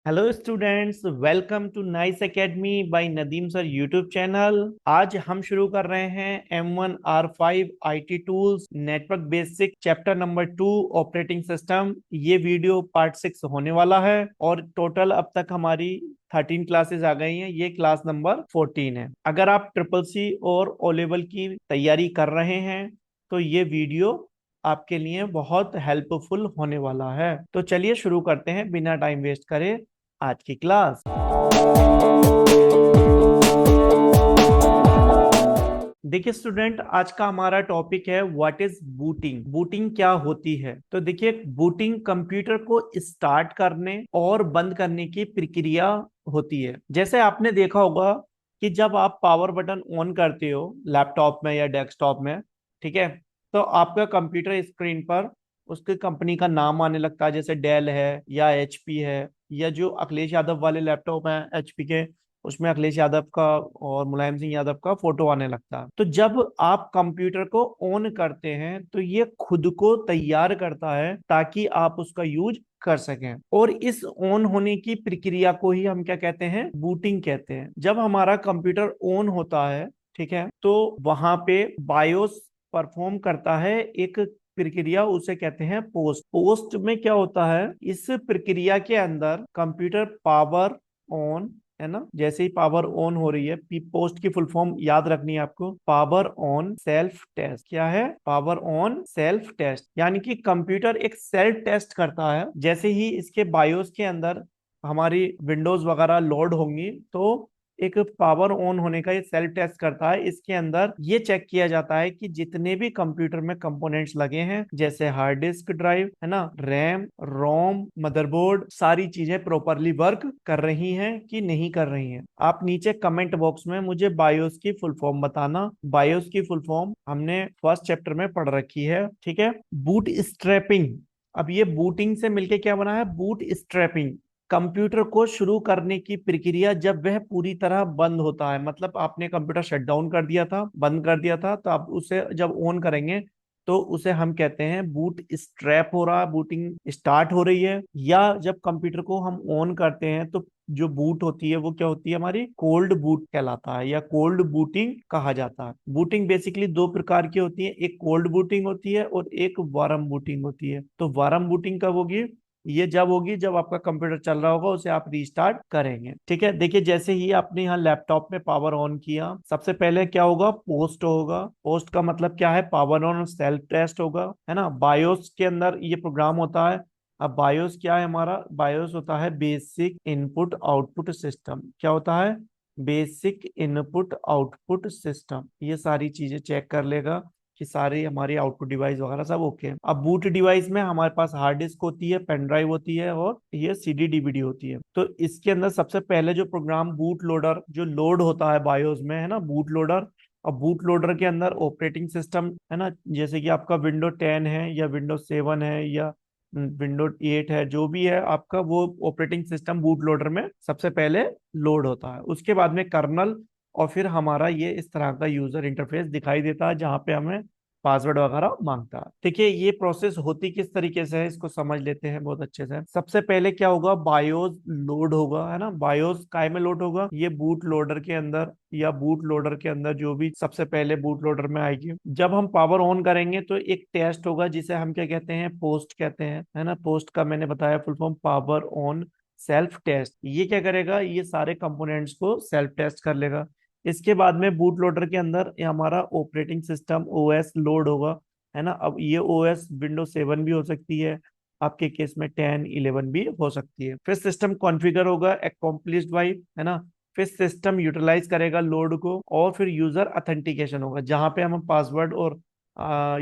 Hello students, welcome to nice academy by Nadeem sir YouTube channel. आज हम शुरू कर रहे हैं M1R5 IT tools network basic chapter number 2 operating system. ये वीडियो पार्ट 6 होने वाला है और टोटल अब तक हमारी 13 क्लासेस आ गई हैं। ये क्लास नंबर 14 है। अगर आप ट्रिपल सी और ओ लेवल की तैयारी कर रहे हैं तो ये वीडियो आपके लिए बहुत हेल्पफुल होने वाला है। तो चलिए शुरू करते हैं बिना टाइम वेस्ट करे आज की क्लास। देखिए स्टूडेंट, आज का हमारा टॉपिक है व्हाट इज बूटिंग। बूटिंग क्या होती है? तो देखिए, बूटिंग कंप्यूटर को स्टार्ट करने और बंद करने की प्रक्रिया होती है। जैसे आपने देखा होगा कि जब आप पावर बटन ऑन करते हो लैपटॉप में या डेस्कटॉप में, ठीक है, तो आपका कंप्यूटर स्क्रीन पर उसकी कंपनी का नाम आने लगता है, जैसे डेल है या एचपी है, या जो अखिलेश यादव वाले लैपटॉप हैं एचपी के, उसमें अखिलेश यादव का और मुलायम सिंह यादव का फोटो आने लगता है। तो जब आप कंप्यूटर को ऑन करते हैं तो ये खुद को तैयार करता है ताकि आप उसका यूज कर सकें। और इस ऑन होने की प्रक्रिया को ही हम क्या कहते हैं? बूटिंग कहते हैं। जब हमारा कंप्यूटर ऑन होता है, ठीक है, तो वहां पे बायोस परफॉर्म करता है एक प्रक्रिया, उसे कहते हैं पोस्ट। पोस्ट में क्या होता है? इस प्रक्रिया के अंदर कंप्यूटर पावर ऑन, है ना, जैसे ही पावर ऑन हो रही है, पी पोस्ट की फुल फॉर्म याद रखनी है आपको, पावर ऑन सेल्फ टेस्ट। क्या है? Power on self test. यानी कि कंप्यूटर एक सेल्फ टेस्ट करता है। जैसे ही इसके बायोस के अंदर हमारी विंडोज वगैरह लोड होंगी तो एक पावर ऑन होने का ये सेल्फ टेस्ट करता है। इसके अंदर ये चेक किया जाता है कि जितने भी कंप्यूटर में कंपोनेंट्स लगे हैं, जैसे हार्ड डिस्क ड्राइव, है ना, रैम, रोम, मदरबोर्ड, सारी चीजें प्रॉपरली वर्क कर रही हैं कि नहीं कर रही हैं। आप नीचे कमेंट बॉक्स में मुझे बायोस की फुल फॉर्म बताना। बायोस की फुल फॉर्म हमने फर्स्ट चैप्टर में पढ़ रखी है, ठीक है। Boot strapping. अब ये बूटिंग से मिलके क्या बना है? Boot strapping. कंप्यूटर को शुरू करने की प्रक्रिया जब वह पूरी तरह बंद होता है, मतलब आपने कंप्यूटर शट डाउन कर दिया था, बंद कर दिया था, तो आप उसे जब ऑन करेंगे तो उसे हम कहते हैं बूट स्ट्रैप हो रहा है, बूटिंग स्टार्ट हो रही है। या जब कंप्यूटर को हम ऑन करते हैं तो जो बूट होती है वो क्या होती है? हमारी कोल्ड बूट कहलाता है या कोल्ड बूटिंग कहा जाता है। बूटिंग बेसिकली दो प्रकार की होती है, एक कोल्ड बूटिंग होती है और एक वार्म बूटिंग होती है। तो वार्म बूटिंग कब होगी? ये जब होगी जब आपका कंप्यूटर चल रहा होगा, उसे आप रीस्टार्ट करेंगे, ठीक है। देखिए, जैसे ही आपने यहाँ लैपटॉप में पावर ऑन किया, सबसे पहले क्या होगा? पोस्ट होगा। पोस्ट का मतलब क्या है? पावर ऑन सेल्फ टेस्ट होगा, है ना। बायोस के अंदर ये प्रोग्राम होता है। अब बायोस क्या है? हमारा बायोस होता है बेसिक इनपुट आउटपुट सिस्टम। क्या होता है? Basic input output system. ये सारी चीजें चेक कर लेगा कि सारी हमारी आउटपुट डिवाइस वगैरह सब ओके है। अब बूट डिवाइस में हमारे पास हार्ड डिस्क होती है, पेन ड्राइव होती है और ये सीडी डीवीडी होती है। तो इसके अंदर सबसे पहले जो प्रोग्राम बूट लोडर जो लोड होता है बायोस में, है ना, बूट लोडर। और बूट लोडर के अंदर ऑपरेटिंग सिस्टम, है ना, जैसे कि आपका विंडो 10 है या विंडो 7 है या विंडो 8 है, जो भी है आपका, वो ऑपरेटिंग सिस्टम बूट लोडर में सबसे पहले लोड होता है। उसके बाद में कर्नल, और फिर हमारा ये इस तरह का यूजर इंटरफेस दिखाई देता है जहां पे हमें पासवर्ड वगैरह मांगता है। देखिए, ये प्रोसेस होती किस तरीके से है इसको समझ लेते हैं बहुत अच्छे से। सबसे पहले क्या होगा? बायोस लोड होगा, है ना। बायोस काय में लोड होगा? ये बूट लोडर के अंदर, या बूट लोडर के अंदर जो भी सबसे पहले बूट लोडर में आएगी। जब हम पावर ऑन करेंगे तो एक टेस्ट होगा जिसे हम क्या कहते हैं? पोस्ट कहते हैं, है ना। पोस्ट का मैंने बताया full form, power on self test. ये क्या करेगा? ये सारे कंपोनेंट्स को सेल्फ टेस्ट कर लेगा। इसके बाद में बूट लोडर के अंदर ये हमारा ऑपरेटिंग सिस्टम ओएस लोड होगा, है ना। अब ये ओएस विंडो 7 भी हो सकती है, आपके केस में 10 11 भी हो सकती है। फिर सिस्टम कॉन्फ़िगर होगा अकॉम्प्लिश्ड बाई, है ना। फिर सिस्टम यूटिलाइज करेगा लोड को, और फिर यूजर अथेंटिकेशन होगा जहां पे हमें पासवर्ड और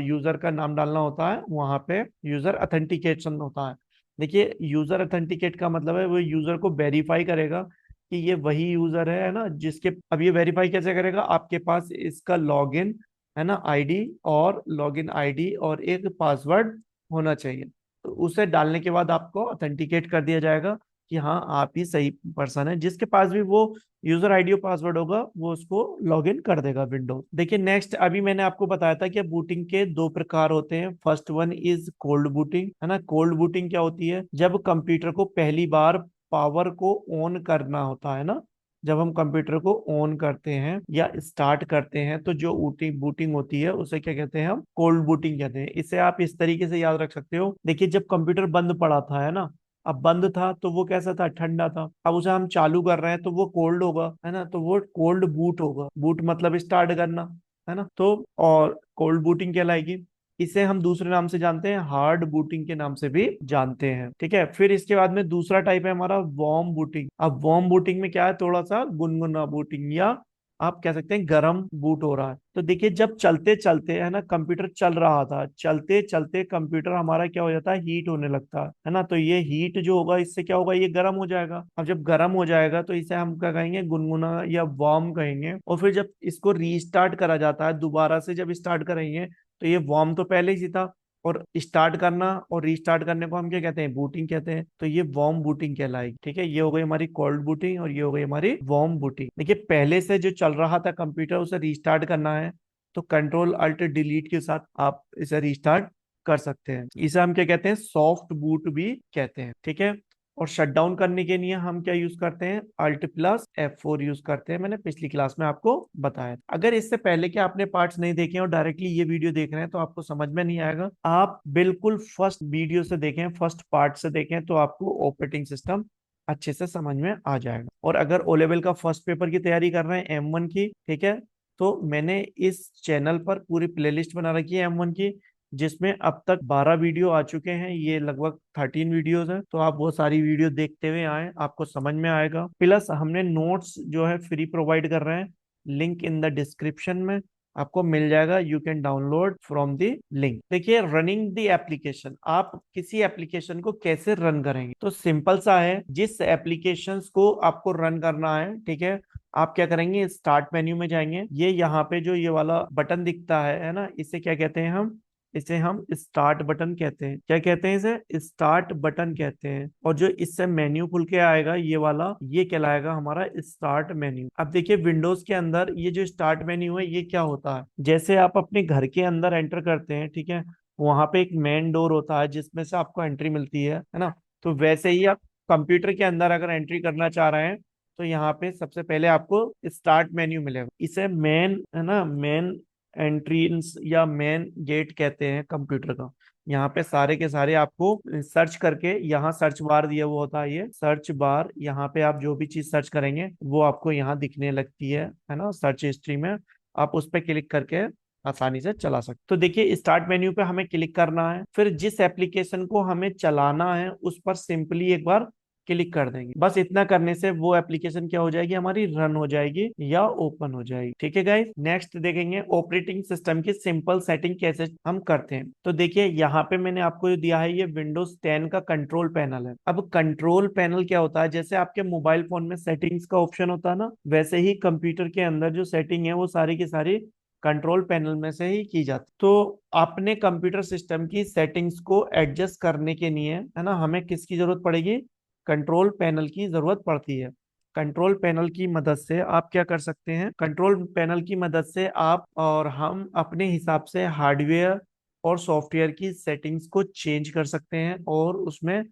यूजर का नाम डालना होता है, वहां पे यूजर अथेंटिकेशन होता है। देखिए, यूजर अथेंटिकेट का मतलब है वो यूजर को वेरीफाई करेगा कि ये वही यूजर है ना, जिसके। अब ये वेरीफाई कैसे करेगा? आपके पास इसका लॉगिन, है ना, आईडी, और लॉगिन आईडी और एक पासवर्ड होना चाहिए। तो उसे डालने के बाद आपको ऑथेंटिकेट कर दिया जाएगा कि हाँ, आप ही सही पर्सन है। जिसके पास भी वो यूजर आईडी और पासवर्ड होगा वो उसको लॉगिन कर देगा विंडोज। देखिए नेक्स्ट, अभी मैंने आपको बताया था कि बूटिंग के दो प्रकार होते हैं। First one is cold booting, है ना। कोल्ड बूटिंग क्या होती है? जब कंप्यूटर को पहली बार पावर को ऑन करना होता है ना, जब हम कंप्यूटर को ऑन करते हैं या स्टार्ट करते हैं तो जो बूटिंग बूटिंग होती है उसे क्या कहते हैं, हम कोल्ड बूटिंग कहते हैं। इसे आप इस तरीके से याद रख सकते हो। देखिए जब कंप्यूटर बंद पड़ा था, है ना, अब बंद था तो वो कैसा था, ठंडा था। अब उसे हम चालू कर रहे हैं तो वो कोल्ड होगा, है ना, तो वो कोल्ड बूट होगा। बूट मतलब स्टार्ट करना, है ना, तो और कोल्ड बूटिंग कहलाएगी। इसे हम दूसरे नाम से जानते हैं, हार्ड बूटिंग के नाम से भी जानते हैं। ठीक है, फिर इसके बाद में दूसरा टाइप है हमारा वार्म बूटिंग। अब वार्म बूटिंग में क्या है, थोड़ा सा गुनगुना बूटिंग, या आप कह सकते हैं गरम बूट हो रहा है। तो देखिए जब चलते चलते, है ना, कंप्यूटर चल रहा था, चलते चलते कंप्यूटर हमारा क्या हो जाता है, हीट होने लगता है ना, तो ये हीट जो होगा इससे क्या होगा, ये गर्म हो जाएगा। अब जब गर्म हो जाएगा तो इसे हम क्या कहेंगे, गुनगुना या वार्म कहेंगे। और फिर जब इसको रीस्टार्ट करा जाता है, दोबारा से जब स्टार्ट करेंगे, तो ये वार्म तो पहले ही था, और स्टार्ट करना और रीस्टार्ट करने को हम क्या कहते हैं, बूटिंग कहते हैं। तो ये वार्म बूटिंग कहलाएगी। ठीक है, ये हो गई हमारी कोल्ड बूटिंग और ये हो गई हमारी वार्म बूटिंग। देखिए पहले से जो चल रहा था कंप्यूटर उसे रीस्टार्ट करना है तो कंट्रोल अल्ट डिलीट के साथ आप इसे रीस्टार्ट कर सकते हैं। इसे हम क्या कहते हैं, सॉफ्ट बूट भी कहते हैं। ठीक है, और शट डाउन करने के लिए हम क्या यूज करते हैं, अल्ट प्लस F4 यूज करते हैं। मैंने पिछली क्लास में आपको बताया। अगर इससे पहले के आपने पार्ट्स नहीं देखे और डायरेक्टली ये वीडियो देख रहे हैं तो आपको समझ में नहीं आएगा। आप बिल्कुल फर्स्ट वीडियो से देखें, फर्स्ट पार्ट से देखें, तो आपको ऑपरेटिंग सिस्टम अच्छे से समझ में आ जाएगा। और अगर ओ लेवल का फर्स्ट पेपर की तैयारी कर रहे हैं M1 की, ठीक है, तो मैंने इस चैनल पर पूरी प्लेलिस्ट बना रखी है M1 की, जिसमें अब तक 12 वीडियो आ चुके हैं। ये लगभग 13 वीडियोस हैं, तो आप वो सारी वीडियो देखते हुए आए, आपको समझ में आएगा। प्लस हमने नोट्स जो है फ्री प्रोवाइड कर रहे हैं, लिंक इन द डिस्क्रिप्शन में आपको मिल जाएगा। You can download from the link. देखिए रनिंग द एप्लीकेशन, आप किसी एप्लीकेशन को कैसे रन करेंगे, तो सिंपल सा है। जिस एप्लीकेशन को आपको रन करना है, ठीक है, आप क्या करेंगे, स्टार्ट मेन्यू में जाएंगे। ये यहाँ पे जो ये वाला बटन दिखता है ना, इसे क्या कहते हैं हम, इसे हम स्टार्ट बटन कहते हैं। क्या कहते हैं इसे, स्टार्ट बटन कहते हैं। और जो इससे मेन्यू खुल के आएगा ये वाला, ये कहलाएगा हमारा स्टार्ट मेन्यू। अब देखिए विंडोज के अंदर ये जो स्टार्ट मेन्यू है ये क्या होता है, जैसे आप अपने घर के अंदर एंटर करते हैं, ठीक है, वहां पे एक मेन डोर होता है जिसमें से आपको एंट्री मिलती है ना, तो वैसे ही आप कंप्यूटर के अंदर अगर एंट्री करना चाह रहे हैं तो यहाँ पे सबसे पहले आपको स्टार्ट मेन्यू मिलेगा। इसे मेन, है ना, मेन एंट्रीज या मेन गेट कहते हैं कंप्यूटर का। यहाँ पे सारे के सारे आपको सर्च करके, यहाँ सर्च बार दिया हुआ होता है, ये सर्च बार, यहाँ पे आप जो भी चीज सर्च करेंगे वो आपको यहाँ दिखने लगती है ना, सर्च हिस्ट्री में। आप उस पर क्लिक करके आसानी से चला सकते। तो देखिए स्टार्ट मेन्यू पे हमें क्लिक करना है, फिर जिस एप्लीकेशन को हमें चलाना है उस पर सिंपली एक बार क्लिक कर देंगे। बस इतना करने से वो एप्लीकेशन क्या हो जाएगी, हमारी रन हो जाएगी या ओपन हो जाएगी। ठीक है गाइस, नेक्स्ट देखेंगे ऑपरेटिंग सिस्टम की सिंपल सेटिंग कैसे हम करते हैं। तो देखिए यहाँ पे मैंने आपको जो दिया है, ये विंडोज 10 का कंट्रोल पैनल है। अब कंट्रोल पैनल क्या होता है, जैसे आपके मोबाइल फोन में सेटिंग्स का ऑप्शन होता है ना, वैसे ही कंप्यूटर के अंदर जो सेटिंग है वो सारी की सारी कंट्रोल पैनल में से ही की जाती। तो अपने कंप्यूटर सिस्टम की सेटिंग्स को एडजस्ट करने के लिए, है ना, हमें किसकी जरूरत पड़ेगी, कंट्रोल पैनल की जरूरत पड़ती है। कंट्रोल पैनल की मदद से आप क्या कर सकते हैं, कंट्रोल पैनल की मदद से आप और हम अपने हिसाब से हार्डवेयर और सॉफ्टवेयर की सेटिंग्स को चेंज कर सकते हैं और उसमें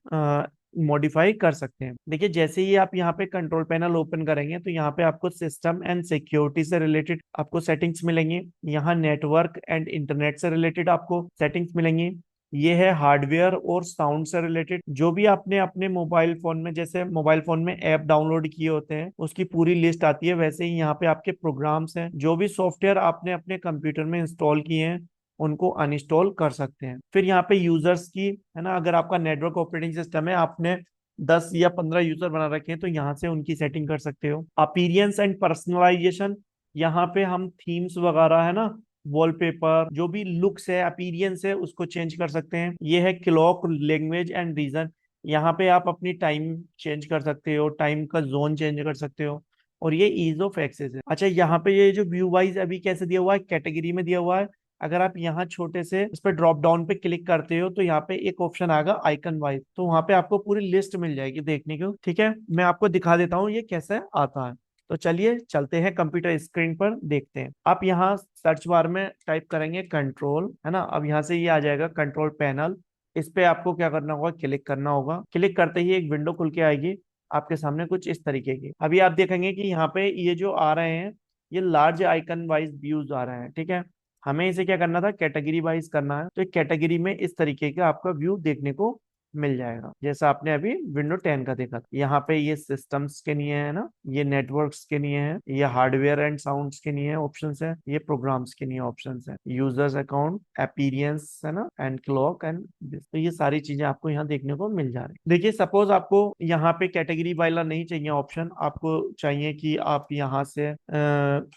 मॉडिफाई कर सकते हैं। देखिए जैसे ही आप यहाँ पे कंट्रोल पैनल ओपन करेंगे तो यहाँ पे आपको सिस्टम एंड सिक्योरिटी से रिलेटेड आपको सेटिंग्स मिलेंगे। यहाँ नेटवर्क एंड इंटरनेट से रिलेटेड आपको सेटिंग्स मिलेंगी। ये है हार्डवेयर और साउंड से रिलेटेड, जो भी आपने अपने मोबाइल फोन में, जैसे मोबाइल फोन में ऐप डाउनलोड किए होते हैं उसकी पूरी लिस्ट आती है, वैसे ही यहाँ पे आपके प्रोग्राम्स हैं। जो भी सॉफ्टवेयर आपने अपने कंप्यूटर में इंस्टॉल किए हैं उनको अनइंस्टॉल कर सकते हैं। फिर यहाँ पे यूजर्स की, है ना, अगर आपका नेटवर्क ऑपरेटिंग सिस्टम है, आपने 10 या 15 यूजर बना रखे हैं तो यहाँ से उनकी सेटिंग कर सकते हो। अपीरियंस एंड पर्सनलाइजेशन, यहाँ पे हम थीम्स वगैरह, है ना, वॉलपेपर, जो भी लुक्स है, अपीरियंस है, उसको चेंज कर सकते हैं। ये है क्लॉक, लैंग्वेज एंड रीजन, यहाँ पे आप अपनी टाइम चेंज कर सकते हो, टाइम का जोन चेंज कर सकते हो। और ये ईज ऑफ एक्सेस है। अच्छा, यहाँ पे ये जो व्यू वाइज अभी कैसे दिया हुआ है, कैटेगरी में दिया हुआ है। अगर आप यहाँ छोटे से इस पर ड्रॉप डाउन पे क्लिक करते हो तो यहाँ पे एक ऑप्शन आएगा आइकन वाइज, तो वहां पे आपको पूरी लिस्ट मिल जाएगी देखने को। ठीक है, मैं आपको दिखा देता हूँ ये कैसे आता है। तो चलिए चलते हैं कंप्यूटर स्क्रीन पर, देखते हैं। आप यहाँ सर्च बार में टाइप करेंगे कंट्रोल, है ना, अब यहाँ से ये आ जाएगा कंट्रोल पैनल। इस पे आपको क्या करना होगा, क्लिक करना होगा। क्लिक करते ही एक विंडो खुल के आएगी। आपके सामने कुछ इस तरीके की। अभी आप देखेंगे कि यहाँ पे ये जो आ रहे हैं, ये लार्ज आइकन वाइज व्यूज आ रहे हैं, ठीक है। हमें इसे क्या करना था, कैटेगरी वाइज करना है। तो एक कैटेगरी में इस तरीके का आपका व्यू देखने को मिल जाएगा, जैसा आपने अभी विंडो 10 का देखा था। यहाँ पे ये सिस्टम्स के लिए है ना, ये नेटवर्क्स के लिए है, ये हार्डवेयर एंड साउंड्स के लिए ऑप्शंस है, ये प्रोग्राम्स के लिए ऑप्शंस है, यूजर्स अकाउंट, अपीरियंस है ना, एंड क्लॉक एंड तो ये सारी चीजें आपको यहाँ देखने को मिल जा रही है। देखिए सपोज आपको यहाँ पे कैटेगरी वाला नहीं चाहिए ऑप्शन, आपको चाहिए कि आप यहाँ से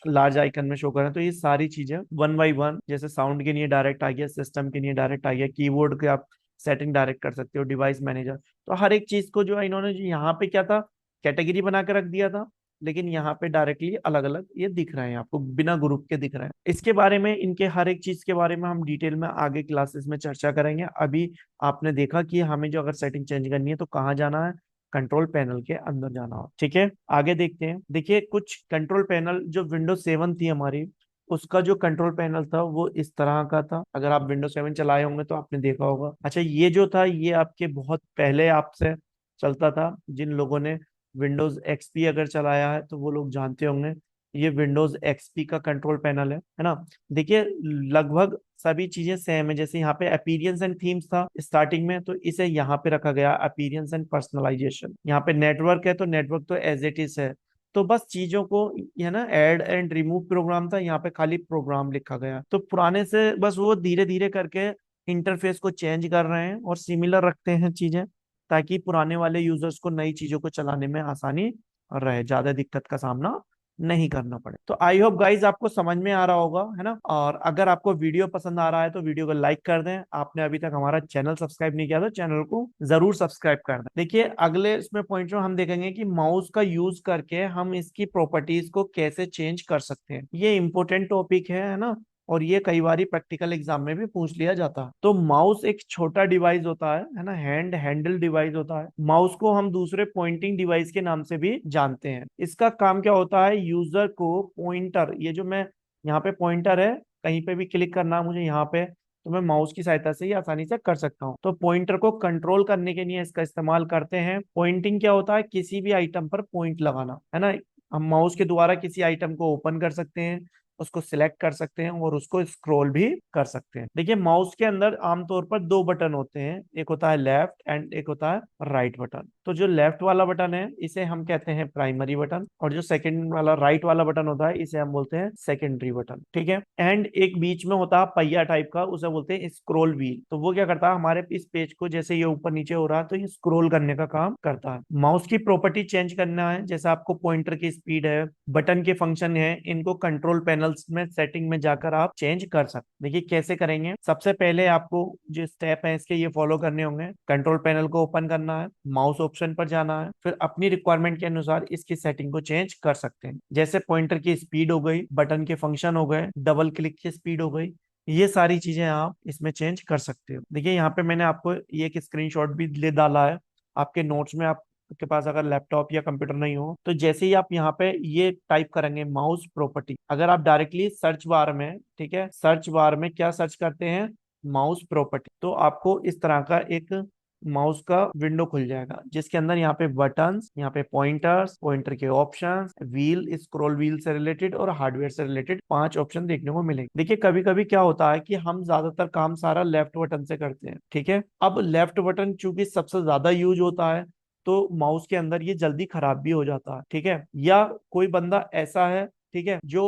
लार्ज आइकन में शो करें, तो ये सारी चीजें वन बाई वन, जैसे साउंड के लिए डायरेक्ट आ गया, सिस्टम के लिए डायरेक्ट आ गया, कीबोर्ड के आप सेटिंग डायरेक्ट कर सकते हो, डिवाइस मैनेजर। तो हर एक चीज को जो है इन्होंने जो यहाँ पे क्या था, कैटेगरी बना के रख दिया था, लेकिन यहाँ पे डायरेक्टली अलग अलग ये दिख रहे हैं आपको, बिना ग्रुप के दिख रहे हैं। इसके बारे में, इनके हर एक चीज के बारे में हम डिटेल में आगे क्लासेस में चर्चा करेंगे। अभी आपने देखा कि हमें जो अगर सेटिंग चेंज करनी है तो कहाँ जाना है, कंट्रोल पैनल के अंदर जाना हो, ठीक है। आगे देखते हैं। देखिए कुछ कंट्रोल पैनल, जो विंडो 7 थी हमारी, उसका जो कंट्रोल पैनल था वो इस तरह का था। अगर आप विंडो 7 चलाए होंगे तो आपने देखा होगा। अच्छा, ये जो था ये आपके बहुत पहले आपसे चलता था। जिन लोगों ने विंडोज एक्सपी अगर चलाया है तो वो लोग जानते होंगे, ये विंडोज एक्सपी का कंट्रोल पैनल है ना। देखिए लगभग सभी चीजें सेम है। जैसे यहाँ पे अपीरियंस एंड थीम्स था स्टार्टिंग में, तो इसे यहाँ पे रखा गया अपीरियंस एंड पर्सनलाइजेशन। यहाँ पे नेटवर्क है तो नेटवर्क तो एज इट इज है। तो बस चीजों को, ये ना ऐड एंड रिमूव प्रोग्राम था, यहाँ पे खाली प्रोग्राम लिखा गया। तो पुराने से बस वो धीरे धीरे करके इंटरफेस को चेंज कर रहे हैं और सिमिलर रखते हैं चीजें, ताकि पुराने वाले यूजर्स को नई चीजों को चलाने में आसानी रहे, ज्यादा दिक्कत का सामना नहीं करना पड़े। तो आई होप गाइज आपको समझ में आ रहा होगा, है ना। और अगर आपको वीडियो पसंद आ रहा है तो वीडियो को लाइक कर दें। आपने अभी तक हमारा चैनल सब्सक्राइब नहीं किया तो चैनल को जरूर सब्सक्राइब कर दें। देखिए अगले इसमें पॉइंट में हम देखेंगे कि माउस का यूज करके हम इसकी प्रॉपर्टीज को कैसे चेंज कर सकते हैं। ये इंपॉर्टेंट टॉपिक है ना, और ये कई बार प्रैक्टिकल एग्जाम में भी पूछ लिया जाता है। तो माउस एक छोटा डिवाइस होता है ना, हैंडल डिवाइस होता है। माउस को हम दूसरे पॉइंटिंग डिवाइस के नाम से भी जानते हैं। इसका काम क्या होता है, यूजर को पॉइंटर, ये जो मैं यहाँ पे पॉइंटर है, कहीं पे भी क्लिक करना है मुझे यहाँ पे, तो मैं माउस की सहायता से ही आसानी से कर सकता हूँ। तो पॉइंटर को कंट्रोल करने के लिए इसका इस्तेमाल करते हैं। पॉइंटिंग क्या होता है, किसी भी आइटम पर पॉइंट लगाना, है ना। हम माउस के द्वारा किसी आइटम को ओपन कर सकते हैं, उसको सिलेक्ट कर सकते हैं और उसको स्क्रॉल भी कर सकते हैं। देखिए माउस के अंदर आमतौर पर दो बटन होते हैं, एक होता है लेफ्ट एंड एक होता है राइट बटन। तो जो लेफ्ट वाला बटन है इसे हम कहते हैं प्राइमरी बटन, और जो सेकंड वाला राइट वाला बटन होता है इसे हम बोलते हैं सेकेंडरी बटन, ठीक है। एंड एक बीच में होता है पहिया टाइप का, उसे बोलते हैं स्क्रॉल व्हील। तो वो क्या करता है, हमारे इस पेज को जैसे ये ऊपर नीचे हो रहा है तो ये स्क्रॉल करने का काम करता है। माउस की प्रॉपर्टी चेंज करना है, जैसे आपको पॉइंटर की स्पीड है, बटन के फंक्शन है, इनको कंट्रोल पैनल्स में सेटिंग में जाकर आप चेंज कर सकते। देखिए कैसे करेंगे। सबसे पहले आपको जो स्टेप है इसके ये फॉलो करने होंगे। कंट्रोल पैनल को ओपन करना है, माउस ऑप्शन पर जाना है, फिर अपनी रिक्वायरमेंट के अनुसार इसकी सेटिंग को चेंज कर सकते हैं। जैसे पॉइंटर की स्पीड हो गई, बटन के फंक्शन हो गए, डबल क्लिक की स्पीड हो गई, ये सारी चीजें आप इसमें चेंज कर सकते हो। देखिए यहाँ पे मैंने आपको ये एक स्क्रीनशॉट भी ले डाला है आपके नोट्स में। आप के पास अगर लैपटॉप या कंप्यूटर नहीं हो तो जैसे ही आप यहाँ पे ये टाइप करेंगे माउस प्रॉपर्टी, अगर आप डायरेक्टली सर्च बार में, ठीक है, सर्च बार में क्या सर्च करते हैं, माउस प्रॉपर्टी, तो आपको इस तरह का एक माउस का विंडो खुल जाएगा, जिसके अंदर यहाँ पे बटन्स, यहाँ पे पॉइंटर्स, पॉइंटर के ऑप्शंस, व्हील, स्क्रॉल व्हील से रिलेटेड और हार्डवेयर से रिलेटेड 5 ऑप्शन देखने को मिलेंगे। देखिए कभी कभी क्या होता है कि हम ज्यादातर काम सारा लेफ्ट बटन से करते हैं, ठीक है। अब लेफ्ट बटन चूंकि सबसे ज्यादा यूज होता है तो माउस के अंदर ये जल्दी खराब भी हो जाता है, ठीक है। या कोई बंदा ऐसा है, ठीक है, जो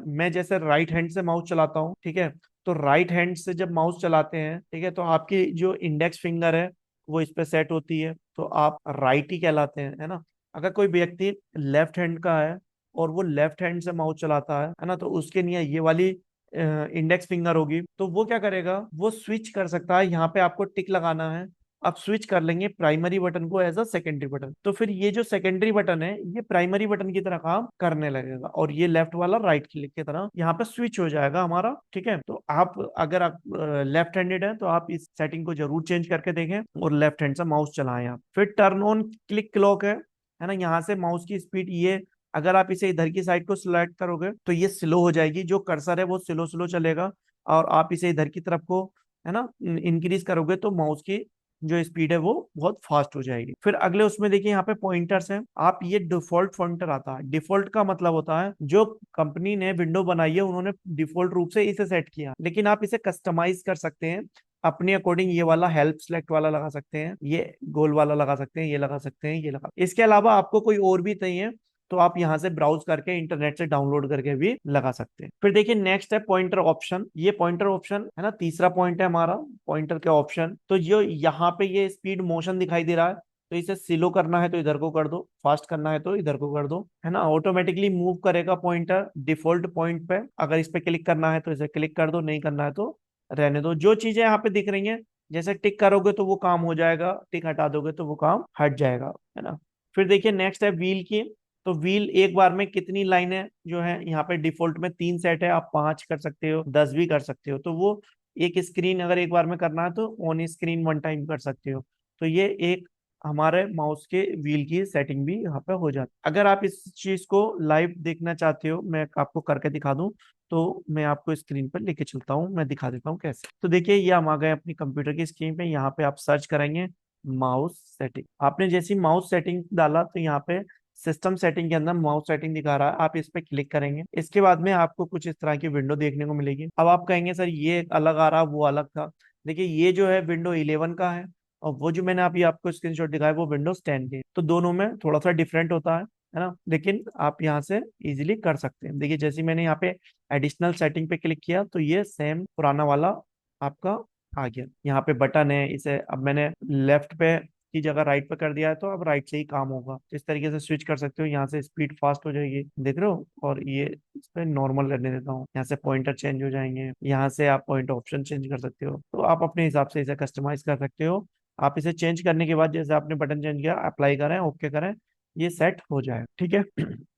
मैं जैसे राइट हैंड से माउस चलाता हूँ, ठीक है, तो राइट हैंड से जब माउस चलाते हैं, ठीक है, तो आपकी जो इंडेक्स फिंगर है वो इस पे सेट होती है, तो आप राइट ही कहलाते हैं, है ना। अगर कोई व्यक्ति लेफ्ट हैंड का है और वो लेफ्ट हैंड से माउस चलाता है ना, तो उसके लिए ये वाली इंडेक्स फिंगर होगी, तो वो क्या करेगा, वो स्विच कर सकता है। यहाँ पे आपको टिक लगाना है, आप स्विच कर लेंगे प्राइमरी बटन को एज अ सेकेंडरी बटन, तो फिर ये जो सेकेंडरी बटन है ये प्राइमरी बटन की तरह काम करने लगेगा, और ये लेफ्ट वाला राइट क्लिक की तरह यहाँ पे स्विच हो जाएगा हमारा, ठीक है। तो आप अगर आप लेफ्ट हैंडेड है तो आप इस सेटिंग को जरूर चेंज करके देखें और लेफ्ट हैंड से माउस चलाएं आप। फिर टर्न ऑन क्लिक क्लॉक है ना, यहाँ से माउस की स्पीड ये, अगर आप इसे इधर की साइड को सिलेक्ट करोगे तो ये स्लो हो जाएगी, जो कर्सर है वो स्लो स्लो चलेगा, और आप इसे इधर की तरफ को, है ना, इंक्रीज करोगे तो माउस की जो स्पीड है वो बहुत फास्ट हो जाएगी। फिर अगले उसमें देखिए यहाँ पे पॉइंटर्स हैं। आप ये डिफॉल्ट पॉइंटर आता है, डिफॉल्ट का मतलब होता है जो कंपनी ने विंडो बनाई है उन्होंने डिफॉल्ट रूप से इसे सेट किया, लेकिन आप इसे कस्टमाइज कर सकते हैं अपने अकॉर्डिंग। ये वाला हेल्प सेलेक्ट वाला लगा सकते हैं, ये गोल वाला लगा सकते हैं, ये लगा सकते हैं, ये लगा। इसके अलावा आपको कोई और भी चाहिए तो आप यहाँ से ब्राउज करके इंटरनेट से डाउनलोड करके भी लगा सकते हैं। फिर देखिए नेक्स्ट है पॉइंटर ऑप्शन। ये पॉइंटर ऑप्शन है ना, तीसरा पॉइंट है हमारा पॉइंटर के ऑप्शन। तो जो यहाँ पे ये स्पीड मोशन दिखाई दे रहा है, तो इसे स्लो करना है तो इधर को कर दो, फास्ट करना है तो इधर को कर दो, है ना। ऑटोमेटिकली मूव करेगा पॉइंटर डिफॉल्ट पॉइंट पे। अगर इस पे क्लिक करना है तो इसे क्लिक कर दो, नहीं करना है तो रहने दो। जो चीजें यहाँ पे दिख रही हैं, जैसे टिक करोगे तो वो काम हो जाएगा, टिक हटा दोगे तो वो काम हट जाएगा, है ना। फिर देखिए नेक्स्ट है व्हील की। तो व्हील एक बार में कितनी लाइनें जो है, यहाँ पे डिफॉल्ट में 3 सेट है, आप 5 कर सकते हो, 10 भी कर सकते हो। तो वो एक स्क्रीन अगर एक बार में करना है तो ऑन स्क्रीन 1 टाइम कर सकते हो। तो ये एक हमारे माउस के व्हील की सेटिंग भी यहाँ पे हो जाती है। अगर आप इस चीज को लाइव देखना चाहते हो, मैं आपको करके दिखा दूं, तो मैं आपको स्क्रीन पर लेके चलता हूँ, मैं दिखा देता हूँ कैसे। तो देखिए ये हम आ गए अपनी कंप्यूटर की स्क्रीन पे। यहाँ पे आप सर्च करेंगे माउस सेटिंग। आपने जैसी माउस सेटिंग डाला तो यहाँ पे सिस्टम सेटिंग के अंदर माउस सेटिंग दिखा रहा है, आप इस पे क्लिक करेंगे। इसके बाद में आपको कुछ इस तरह की विंडो देखने को मिलेगी। अब आप कहेंगे सर ये अलग आ रहा, वो अलग था। देखिए ये जो है विंडो 11 का है, और वो जो मैंने अभी आपको स्क्रीनशॉट दिखाया वो विंडोज 10 के। तो दोनों में थोड़ा सा डिफरेंट होता है ना। लेकिन आप यहाँ से इजीली कर सकते हैं। देखिए जैसे मैंने यहाँ पे एडिशनल सेटिंग पे क्लिक किया तो ये सेम पुराना वाला आपका आ गया। यहाँ पे बटन है, इसे अब मैंने लेफ्ट पे की जगह राइट पे कर दिया है, तो अब राइट से ही काम होगा। इस तरीके से स्विच कर सकते हो, यहाँ से स्पीड फास्ट हो जाएगी, देख रहे हो। और ये इस पे नॉर्मल रहने देता हूँ, यहाँ से पॉइंटर चेंज हो जाएंगे, यहाँ से आप पॉइंट ऑप्शन चेंज कर सकते हो। तो आप अपने हिसाब से इसे कस्टमाइज कर सकते हो। आप इसे चेंज करने के बाद जैसे आपने बटन चेंज किया, अप्लाई करें, ओके करें, ये सेट हो जाए, ठीक है।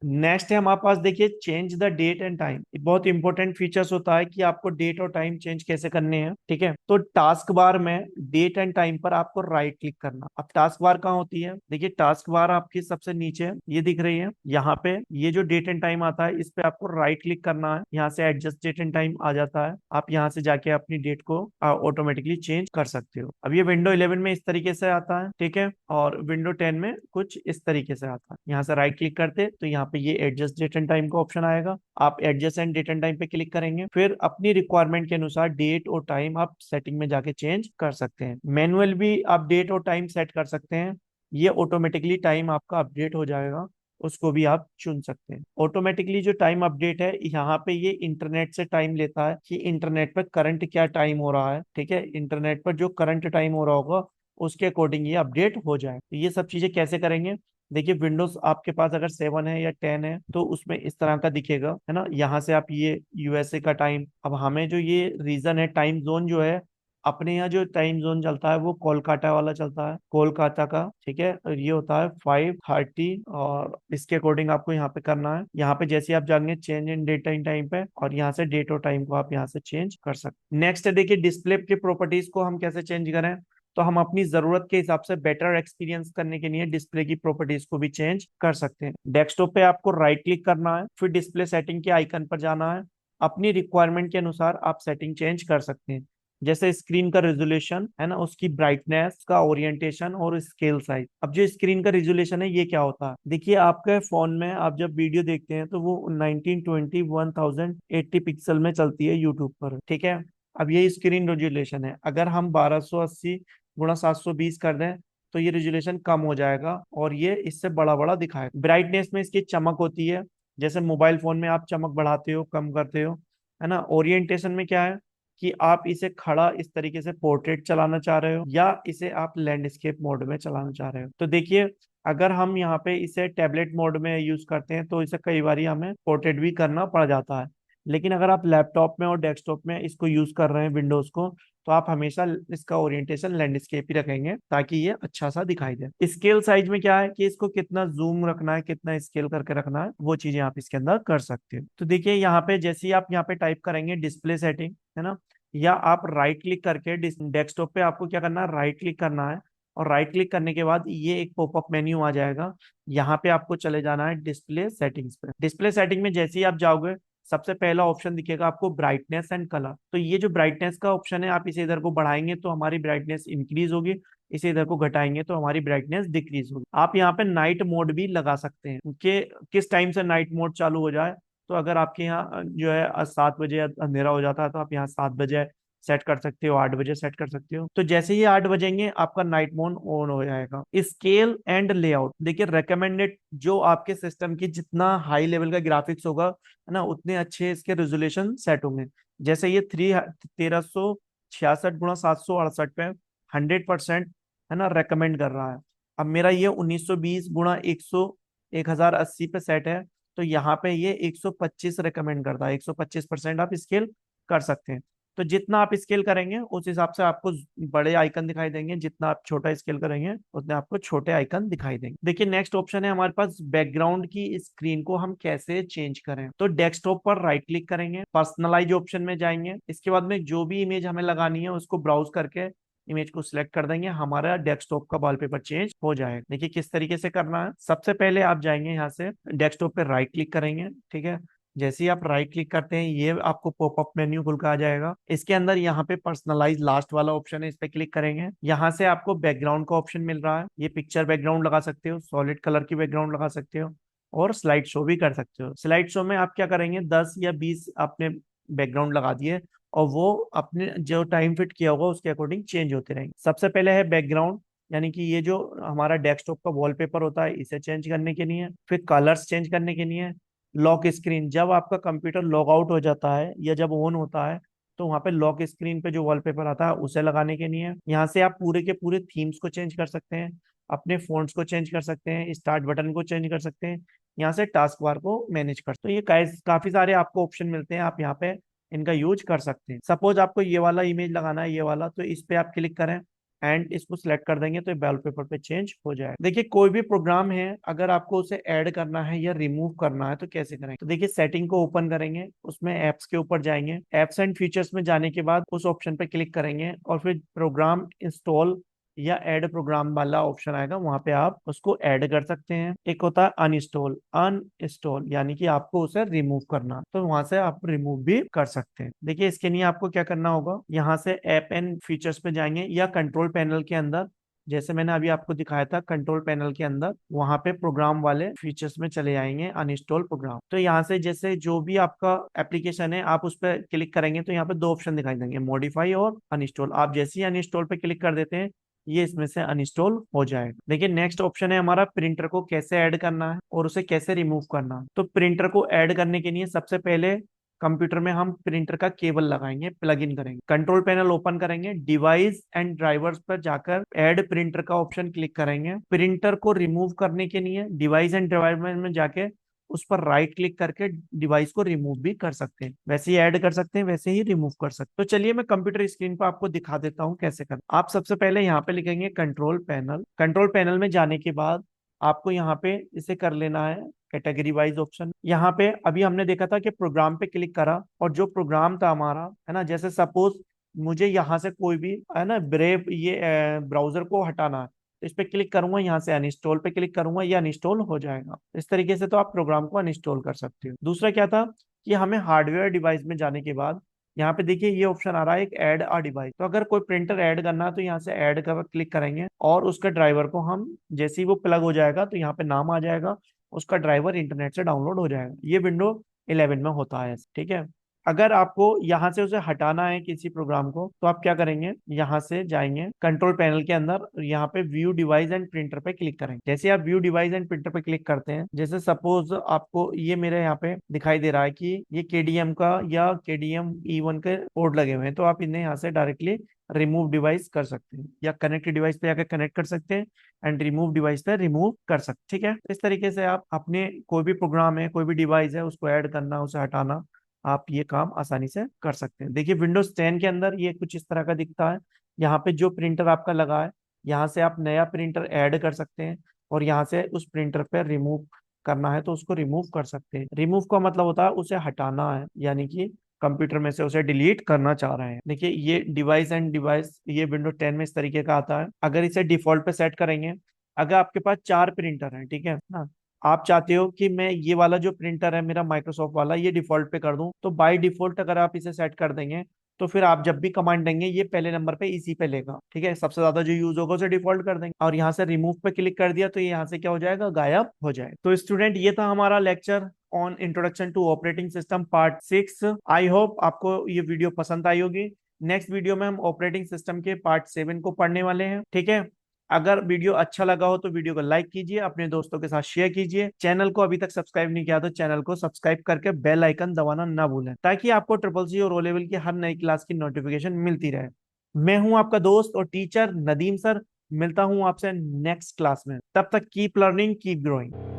नेक्स्ट है हमारे पास, देखिए change the date and time. बहुत इंपॉर्टेंट फीचर्स होता है कि आपको डेट और टाइम चेंज कैसे करने हैं, ठीक है। तो टास्क बार में डेट एंड टाइम पर आपको राइट क्लिक करना। अब टास्क बार कहाँ होती है, देखिए टास्क बार आपकी सबसे नीचे है, ये दिख रही है। यहाँ पे ये जो डेट एंड टाइम आता है, इस पे आपको राइट क्लिक करना है। यहाँ से एडजस्ट डेट एंड टाइम आ जाता है, आप यहाँ से जाके अपनी डेट को ऑटोमेटिकली चेंज कर सकते हो। अब ये विंडो 11 में इस तरीके से आता है, ठीक है, और विंडो 10 में कुछ इस तरीके से आता है। यहाँ से राइट क्लिक करते तो यहाँ पे ये एडजस्ट डेट एंड टाइम का ऑप्शन आएगा, आप adjust and date and time पे क्लिक करेंगे। फिर अपनी रिक्वायरमेंट के अनुसार डेट और टाइम आप सेटिंग में जाके चेंज कर सकते हैं। मैनुअल भी आप डेट और टाइम सेट कर सकते हैं, ये ऑटोमेटिकली टाइम आपका अपडेट हो जाएगा, उसको भी आप चुन सकते हैं। ऑटोमेटिकली जो टाइम अपडेट है, यहाँ पे ये इंटरनेट से टाइम लेता है कि इंटरनेट पर करंट क्या टाइम हो रहा है, ठीक है। इंटरनेट पर जो करंट टाइम हो रहा होगा उसके अकॉर्डिंग ये अपडेट हो जाए। तो ये सब चीजें कैसे करेंगे, देखिए विंडोज आपके पास अगर 7 है या 10 है तो उसमें इस तरह का दिखेगा, है ना। यहाँ से आप ये यूएसए का टाइम, अब हमें जो ये रीजन है, टाइम जोन जो है, अपने यहाँ जो टाइम जोन चलता है वो कोलकाता वाला चलता है, कोलकाता का, ठीक है। और ये होता है 5:30, और इसके अकॉर्डिंग आपको यहाँ पे करना है। यहाँ पे जैसे आप जाएंगे change in date and time पे, और यहाँ से डेट और टाइम को आप यहाँ से चेंज कर सकते हैं। नेक्स्ट है देखिए डिस्प्ले की प्रॉपर्टीज को हम कैसे चेंज करें। तो हम अपनी जरूरत के हिसाब से बेटर एक्सपीरियंस करने के लिए डिस्प्ले की प्रॉपर्टीज को भी चेंज कर सकते हैं। डेस्कटॉप पे आपको राइट क्लिक करना है, फिर डिस्प्ले सेटिंग के आइकन पर जाना है। अपनी रिक्वायरमेंट के अनुसार आप सेटिंग चेंज कर सकते हैं, जैसे स्क्रीन का रेजोल्यूशन है ना, उसकी ब्राइटनेस का ओरिएंटेशन और स्केल साइज। अब जो स्क्रीन का रेजोल्यूशन है ये क्या होता है, देखिए आपके फोन में आप जब वीडियो देखते हैं तो वो 1920 1080 पिक्सल में चलती है यूट्यूब पर, ठीक है। अब ये स्क्रीन रेजोल्यूशन है, अगर हम 1280 गुणा 720 कर दें तो ये रेजोल्यूशन कम हो जाएगा और ये इससे बड़ा बड़ा दिखाएगा। ब्राइटनेस में इसकी चमक होती है, जैसे मोबाइल फोन में आप चमक बढ़ाते हो कम करते हो, है ना। ओरिएंटेशन में क्या है कि आप इसे खड़ा इस तरीके से पोर्ट्रेट चलाना चाह रहे हो या इसे आप लैंडस्केप मोड में चलाना चाह रहे हो। तो देखिए अगर हम यहाँ पे इसे टैबलेट मोड में यूज करते हैं तो इसे कई बार हमें पोर्ट्रेट भी करना पड़ जाता है। लेकिन अगर आप लैपटॉप में और डेस्कटॉप में इसको यूज कर रहे हैं विंडोज को, तो आप हमेशा इसका ओरिएंटेशन लैंडस्केप ही रखेंगे ताकि ये अच्छा सा दिखाई दे। स्केल साइज में क्या है कि इसको कितना जूम रखना है, कितना स्केल करके रखना है, वो चीजें आप इसके अंदर कर सकते हो। तो देखिए यहाँ पे जैसे ही आप यहाँ पे टाइप करेंगे डिस्प्ले सेटिंग, है ना, या आप राइट क्लिक करके डेस्कटॉप पे आपको क्या करना है, राइट क्लिक करना है। और राइट क्लिक करने के बाद ये एक पॉपअप मेन्यू आ जाएगा, यहाँ पे आपको चले जाना है डिस्प्ले सेटिंग्स पे। डिस्प्ले सेटिंग में जैसे ही आप जाओगे, सबसे पहला ऑप्शन दिखेगा आपको ब्राइटनेस एंड कलर। तो ये जो ब्राइटनेस का ऑप्शन है, आप इसे इधर को बढ़ाएंगे तो हमारी ब्राइटनेस इंक्रीज होगी, इसे इधर को घटाएंगे तो हमारी ब्राइटनेस डिक्रीज होगी। आप यहाँ पे नाइट मोड भी लगा सकते हैं कि किस टाइम से नाइट मोड चालू हो जाए। तो अगर आपके यहाँ जो है 7 बजे अंधेरा हो जाता है तो आप यहाँ 7 बजे सेट कर सकते हो, 8 बजे सेट कर सकते हो। तो जैसे ही 8 बजेंगे आपका नाइट मोड ऑन हो जाएगा। स्केल एंड लेआउट, देखिए रिकमेंडेड जो आपके सिस्टम की जितना हाई लेवल का ग्राफिक्स होगा है ना, उतने अच्छे इसके रेजोल्यूशन सेट होंगे। जैसे ये 1366 गुणा 768 पे 100% है ना रेकमेंड कर रहा है। अब मेरा ये 1920 गुणा 100 1080 पे सेट है, तो यहाँ पे ये 125 रिकमेंड करता है। 125% आप स्केल कर सकते हैं। तो जितना आप स्केल करेंगे उस हिसाब से आपको बड़े आइकन दिखाई देंगे, जितना आप छोटा स्केल करेंगे उतने आपको छोटे आइकन दिखाई देंगे। देखिए नेक्स्ट ऑप्शन है हमारे पास बैकग्राउंड की स्क्रीन को हम कैसे चेंज करें। तो डेस्कटॉप पर राइट क्लिक करेंगे, पर्सनलाइज ऑप्शन में जाएंगे, इसके बाद में जो भी इमेज हमें लगानी है उसको ब्राउज करके इमेज को सिलेक्ट कर देंगे, हमारा डेस्कटॉप का वॉलपेपर चेंज हो जाएगा। देखिए किस तरीके से करना है। सबसे पहले आप जाएंगे यहाँ से डेस्कटॉप पे राइट क्लिक करेंगे, ठीक है। जैसे ही आप राइट क्लिक करते हैं ये आपको पॉपअप मेन्यू खुल कर आ जाएगा। इसके अंदर यहाँ पे पर्सनलाइज लास्ट वाला ऑप्शन है, इस पे क्लिक करेंगे। यहाँ से आपको बैकग्राउंड का ऑप्शन मिल रहा है, ये पिक्चर बैकग्राउंड लगा सकते हो, सॉलिड कलर की बैकग्राउंड लगा सकते हो, और स्लाइड शो भी कर सकते हो। स्लाइड शो में आप क्या करेंगे, 10 या 20 आपने बैकग्राउंड लगा दिए और वो अपने जो टाइम फिट किया होगा उसके अकॉर्डिंग चेंज होते रहेंगे। सबसे पहले है बैकग्राउंड, यानी कि ये जो हमारा डेस्कटॉप का वॉलपेपर होता है इसे चेंज करने के लिए। फिर कलर्स चेंज करने के लिए। लॉक स्क्रीन, जब आपका कंप्यूटर लॉग आउट हो जाता है या जब ऑन होता है तो वहां पे लॉक स्क्रीन पे जो वॉलपेपर आता है उसे लगाने के लिए। यहाँ से आप पूरे के पूरे थीम्स को चेंज कर सकते हैं, अपने फोन्ट्स को चेंज कर सकते हैं, स्टार्ट बटन को चेंज कर सकते हैं, यहाँ से टास्क बार को मैनेज कर सकते हैं। तो ये काफी सारे आपको ऑप्शन मिलते हैं, आप यहाँ पे इनका यूज कर सकते हैं। सपोज आपको ये वाला इमेज लगाना है, ये वाला, तो इस पे आप क्लिक करें एंड इसको सिलेक्ट कर देंगे तो वॉलपेपर पे चेंज हो जाएगा। देखिए कोई भी प्रोग्राम है अगर आपको उसे ऐड करना है या रिमूव करना है तो कैसे करेंगे। तो देखिए सेटिंग को ओपन करेंगे, उसमें एप्स के ऊपर जाएंगे, एप्स एंड फीचर्स में जाने के बाद उस ऑप्शन पे क्लिक करेंगे और फिर प्रोग्राम इंस्टॉल या ऐड प्रोग्राम वाला ऑप्शन आएगा, वहां पे आप उसको ऐड कर सकते हैं। एक होता है अनइंस्टॉल, अनइंस्टॉल यानी कि आपको उसे रिमूव करना, तो वहां से आप रिमूव भी कर सकते हैं। देखिए इसके लिए आपको क्या करना होगा, यहाँ से ऐप एंड फीचर्स पे जाएंगे या कंट्रोल पैनल के अंदर, जैसे मैंने अभी आपको दिखाया था कंट्रोल पैनल के अंदर, वहां पे प्रोग्राम वाले फीचर्स में चले जाएंगे, अनइंस्टॉल प्रोग्राम। तो यहाँ से जैसे जो भी आपका एप्लीकेशन है आप उस पर क्लिक करेंगे तो यहाँ पे दो ऑप्शन दिखाई देंगे, मॉडिफाई और अनइंस्टॉल। आप जैसे ही अनइंस्टॉल पे क्लिक कर देते हैं ये इसमें से अनइंस्टॉल हो जाएगा। देखिए नेक्स्ट ऑप्शन है हमारा प्रिंटर को कैसे ऐड करना है और उसे कैसे रिमूव करना है। तो प्रिंटर को ऐड करने के लिए सबसे पहले कंप्यूटर में हम प्रिंटर का केबल लगाएंगे, प्लग इन करेंगे, कंट्रोल पैनल ओपन करेंगे, डिवाइस एंड ड्राइवर्स पर जाकर ऐड प्रिंटर का ऑप्शन क्लिक करेंगे। प्रिंटर को रिमूव करने के लिए डिवाइस एंड ड्राइवर में जाके उस पर राइट क्लिक करके डिवाइस को रिमूव भी कर सकते हैं, वैसे ही ऐड कर सकते हैं वैसे ही रिमूव कर सकते हैं। तो चलिए मैं कंप्यूटर स्क्रीन पर आपको दिखा देता हूँ कैसे करना। आप सबसे पहले यहाँ पे लिखेंगे कंट्रोल पैनल, कंट्रोल पैनल में जाने के बाद आपको यहाँ पे इसे कर लेना है कैटेगरी वाइज ऑप्शन। यहाँ पे अभी हमने देखा था कि प्रोग्राम पे क्लिक करा और जो प्रोग्राम था हमारा है ना, जैसे सपोज मुझे यहाँ से कोई भी है ना ब्रेव ये ब्राउजर को हटाना है तो इस पे क्लिक करूंगा, यहाँ से अनइंस्टॉल पे क्लिक करूंगा, ये अनइंस्टॉल हो जाएगा। इस तरीके से तो आप प्रोग्राम को अनइंस्टॉल कर सकते हो। दूसरा क्या था कि हमें हार्डवेयर डिवाइस में जाने के बाद यहाँ पे देखिए ये ऑप्शन आ रहा है एक ऐड अ डिवाइस। तो अगर कोई प्रिंटर ऐड करना है तो यहाँ से ऐड का क्लिक करेंगे और उसका ड्राइवर को हम जैसे ही वो प्लग हो जाएगा तो यहाँ पे नाम आ जाएगा, उसका ड्राइवर इंटरनेट से डाउनलोड हो जाएगा। ये विंडो 11 में होता है, ठीक है। अगर आपको यहाँ से उसे हटाना है किसी प्रोग्राम को तो आप क्या करेंगे, यहाँ से जाएंगे कंट्रोल पैनल के अंदर, यहाँ पे व्यू डिवाइस एंड प्रिंटर पे क्लिक करेंगे। जैसे आप व्यू डिवाइस एंड प्रिंटर पे क्लिक करते हैं, जैसे सपोज आपको ये मेरे यहाँ पे दिखाई दे रहा है कि ये केडीएम का या केडीएम E1 के पोर्ट लगे हुए हैं, तो आप इन्हें यहाँ से डायरेक्टली रिमूव डिवाइस कर सकते हैं या कनेक्ट डिवाइस पे जाकर कनेक्ट कर सकते हैं एंड रिमूव डिवाइस पे रिमूव कर सकते हैं, ठीक है। इस तरीके से आप अपने कोई भी प्रोग्राम है कोई भी डिवाइस है उसको ऐड करना उसे हटाना आप ये काम आसानी से कर सकते हैं। देखिए विंडोज 10 के अंदर ये कुछ इस तरह का दिखता है। यहाँ पे जो प्रिंटर आपका लगा है यहाँ से आप नया प्रिंटर ऐड कर सकते हैं और यहाँ से उस प्रिंटर पे रिमूव करना है तो उसको रिमूव कर सकते हैं। रिमूव का मतलब होता है उसे हटाना है, यानी कि कंप्यूटर में से उसे डिलीट करना चाह रहे हैं। देखिए ये डिवाइस एंड डिवाइस ये विंडो 10 में इस तरीके का आता है। अगर इसे डिफॉल्ट पे सेट करेंगे, अगर आपके पास 4 प्रिंटर हैं, ठीक है ना, आप चाहते हो कि मैं ये वाला जो प्रिंटर है मेरा माइक्रोसॉफ्ट वाला ये डिफॉल्ट पे कर दूं, तो बाय डिफॉल्ट अगर आप इसे सेट कर देंगे तो फिर आप जब भी कमांड देंगे ये पहले नंबर पे इसी पे लेगा, ठीक है, सबसे ज्यादा जो यूज होगा उसे डिफॉल्ट कर देंगे। और यहाँ से रिमूव पे क्लिक कर दिया तो ये यहाँ से क्या हो जाएगा, गायब हो जाएगा। तो स्टूडेंट ये था हमारा lecture on introduction to operating system part 6। I hope आपको ये वीडियो पसंद आई होगी। नेक्स्ट वीडियो में हम ऑपरेटिंग सिस्टम के पार्ट 7 को पढ़ने वाले हैं, ठीक है। अगर वीडियो अच्छा लगा हो तो वीडियो को लाइक कीजिए, अपने दोस्तों के साथ शेयर कीजिए। चैनल को अभी तक सब्सक्राइब नहीं किया तो चैनल को सब्सक्राइब करके बेल आइकन दबाना ना भूलें, ताकि आपको ट्रिपल सी और ओ लेवल की हर नई क्लास की नोटिफिकेशन मिलती रहे। मैं हूं आपका दोस्त और टीचर नदीम सर। मिलता हूं आपसे नेक्स्ट क्लास में, तब तक कीप लर्निंग कीप ग्रोइंग।